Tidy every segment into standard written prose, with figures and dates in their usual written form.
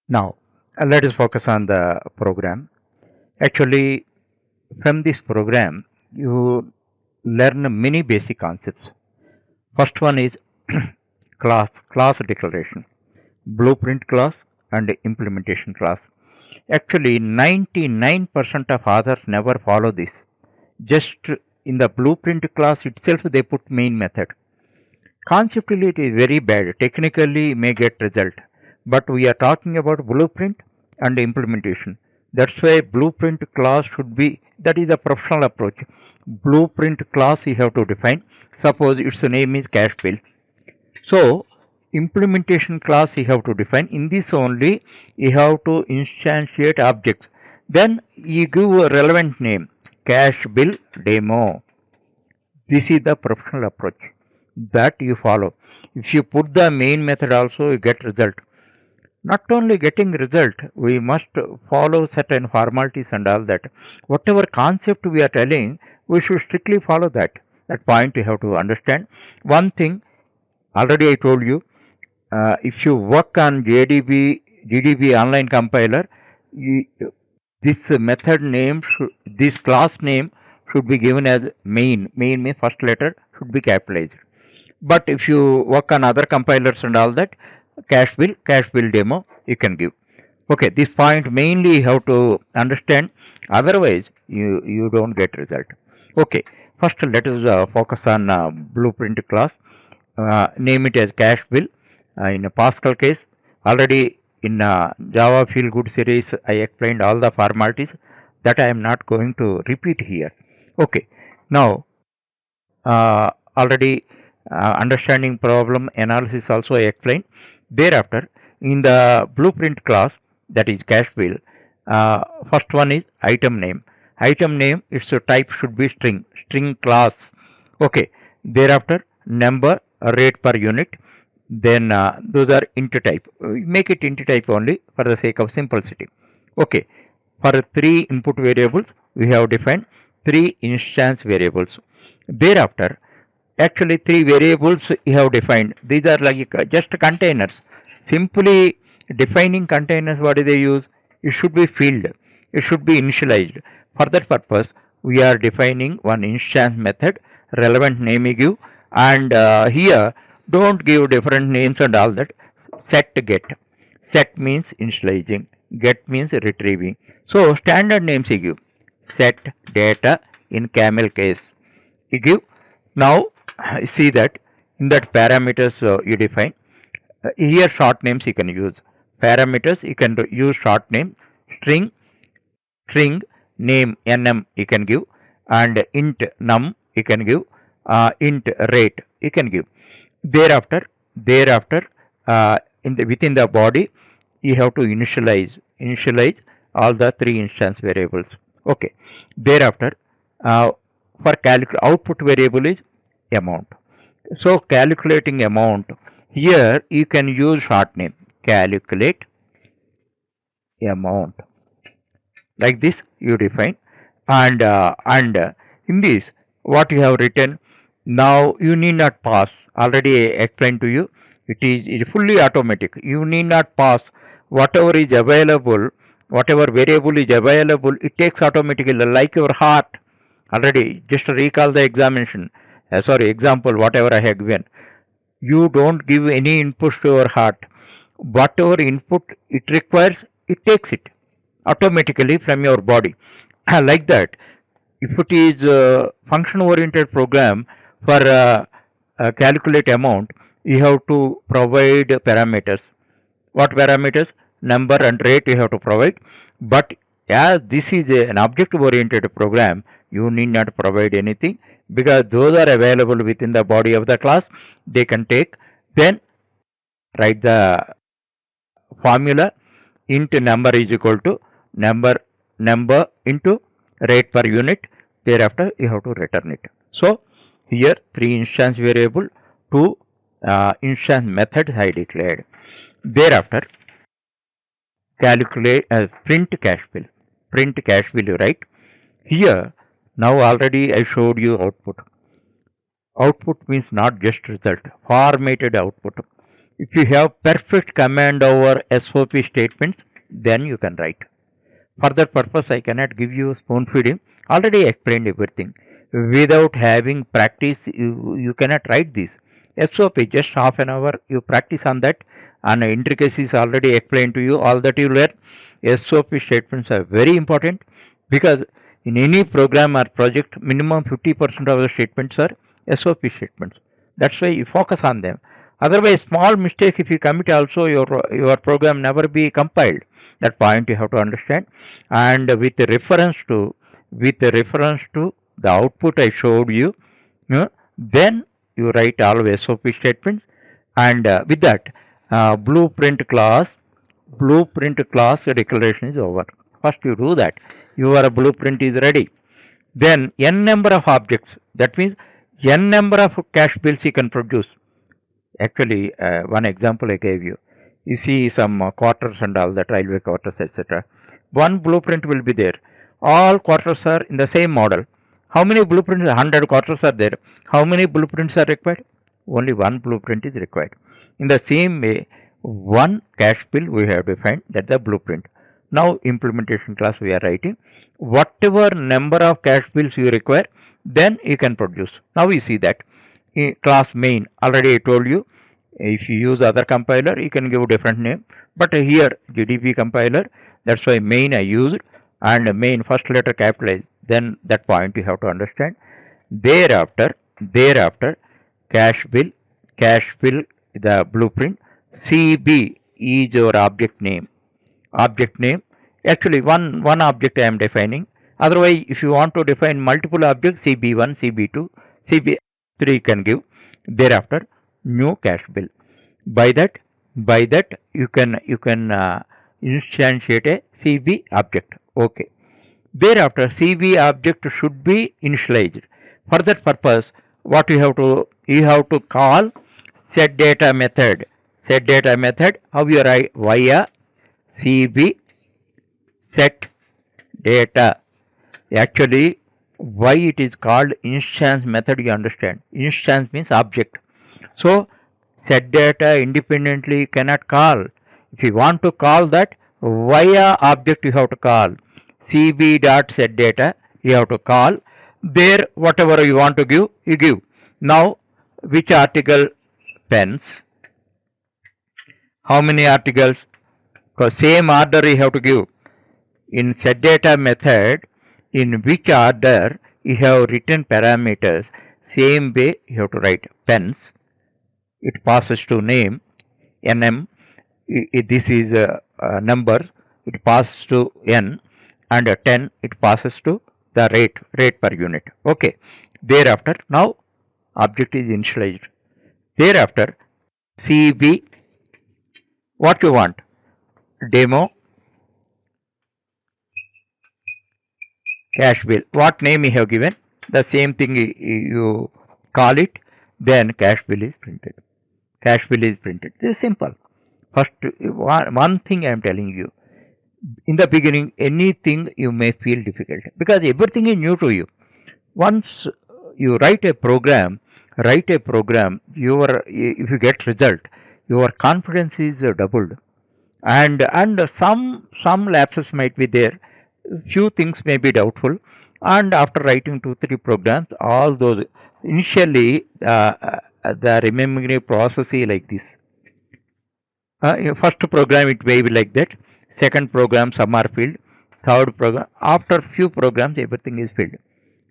Now, let us focus on the program. Actually, from this program, you learn many basic concepts. First one is class declaration, blueprint class, and implementation class. Actually, 99% of authors never follow this. Just in the blueprint class itself, they put main method. Conceptually, it is very bad. Technically, may get result. But we are talking about blueprint and implementation. That's why blueprint class should be, that is the professional approach. Blueprint class you have to define. Suppose its name is CashBill. So, implementation class you have to define. In this only, you have to instantiate objects. Then you give a relevant name, CashBill demo. This is the professional approach that you follow. If you put the main method also, you get result. Not only getting result, we must follow certain formalities and all that. Whatever concept we are telling, we should strictly follow that. That point you have to understand. One thing, already I told you, if you work on GDB online compiler, you, this method name, this class name should be given as main. Main means first letter should be capitalized. But if you work on other compilers and all that, CashBill demo you can give. Okay, this point mainly you have to understand. Otherwise, you don't get result. Okay, first let us focus on blueprint class. Name it as CashBill. In a Pascal case, already in Java Feel Good series, I explained all the formalities that I am not going to repeat here. Okay, now already understanding problem analysis also I explained. Thereafter, in the blueprint class, that is CashBill, first one is item name. Item name, its type should be string class. Okay. Thereafter, number, rate per unit. Then those are int type. Make it int type only for the sake of simplicity. Okay. For three input variables, we have defined three instance variables. Thereafter, actually three variables you have defined. These are like just containers. Simply defining containers, what do they use? It should be filled. It should be initialized. For that purpose, we are defining one instance method, relevant name you give, and here don't give different names and all that. Set get. Set means initializing. Get means retrieving. So standard names you give. Set data in camel case. You give. Now see that in that parameters you define. Here short names you can use. Parameters you can use short name. String name nm you can give, and int num you can give, int rate you can give. Thereafter in the within the body you have to initialize all the three instance variables. Okay. Thereafter, for calculate output variable is amount. So calculating amount, here you can use short name, calculate amount. Like this you define, and in this what you have written, now you need not pass. Already I explained to you, it is fully automatic. You need not pass. Whatever is available, whatever variable is available, it takes automatically, like your heart. Already just recall the examination, sorry, example whatever I have given. You don't give any input to your heart. Whatever input it requires, it takes it automatically from your body. Like that, if it is a function oriented program, for calculate amount, you have to provide parameters. What parameters? Number and rate you have to provide. But as this is an object oriented program, you need not provide anything, because those are available within the body of the class. They can take. Then write the formula, int number is equal to number into rate per unit. Thereafter you have to return it. So here three instance variable, two instance methods I declared. Thereafter calculate print cash bill you write. Here now already I showed you output. Output means not just result, formatted output. If you have perfect command over SOP statements, then you can write. For that purpose, I cannot give you spoon feeding. Already explained everything. Without having practice, you cannot write this. SOP, just half an hour, you practice on that, and intricacies already explained to you. All that you learn. SOP statements are very important because in any program or project, minimum 50% of the statements are SOP statements. That's why you focus on them. Otherwise, small mistake if you commit, also your program never be compiled. That point you have to understand. And with reference to the output I showed you, then you write all SOP statements, and with that, blueprint class declaration is over. First you do that, your blueprint is ready. Then n number of objects, that means n number of cash bills you can produce. Actually, one example I gave you. You see some quarters and all that, railway quarters, etc. One blueprint will be there. All quarters are in the same model. How many blueprints? 100 quarters are there. How many blueprints are required? Only one blueprint is required. In the same way, one cash bill we have defined, that's the blueprint. Now implementation class we are writing. Whatever number of cash bills you require, then you can produce. Now we see that. In class main, already I told you, if you use other compiler, you can give different name. But here GDP compiler, that's why main I used, and main first letter capitalized. Then that point you have to understand. Thereafter, cash bill, the blueprint. CB is your object name. Actually one object I am defining. Otherwise, if you want to define multiple objects, CB1, CB2, CB3 you can give. Thereafter, new cash bill. By that you can instantiate a CB object. Okay. Thereafter, CB object should be initialized. For that purpose, what you have to call set data method. How you write? Via CB set data. Actually, why it is called instance method, you understand. Instance means object. So set data independently cannot call. If you want to call that, via object you have to call. CB dot set data you have to call. There whatever you want to give, you give. Now which article? Pens. How many articles? Because same order you have to give. In set data method, in which order you have written parameters, same way you have to write. Pens, it passes to name. NM, this is a number, it passes to N, and 10 it passes to the rate per unit. Okay. Thereafter, now object is initialized. Thereafter, CB, what you want? Demo cash bill. What name you have given? The same thing you call it. Then cash bill is printed. This is simple. First, one thing I am telling you. In the beginning, anything you may feel difficult because everything is new to you. Once you write a program, if you get result, your confidence is doubled, and some lapses might be there. Few things may be doubtful, and after writing 2-3 programs, all those initially the remembering process is like this. First program it may be like that. Second program some are filled. Third program, after few programs everything is filled.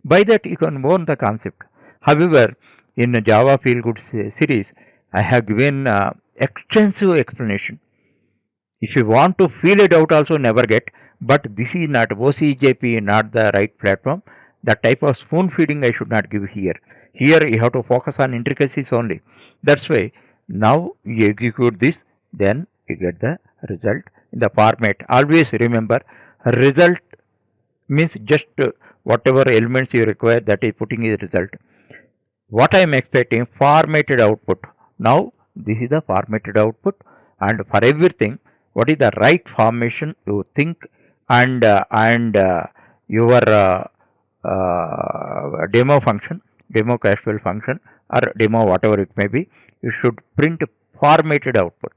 By that you can own the concept. However, in Java Feel Good series, I have given extensive explanation. If you want to feel it out also never get, but this is not OCJP, not the right platform. That type of spoon feeding I should not give here. Here you have to focus on intricacies only. That's why now you execute this, then you get the result in the format. Always remember, result means just whatever elements you require, that is putting is result. What I am expecting, formatted output. Now this is the formatted output, and for everything, what is the right formation you think, and your demo function, demo CashBill function, or demo whatever it may be, you should print formatted output.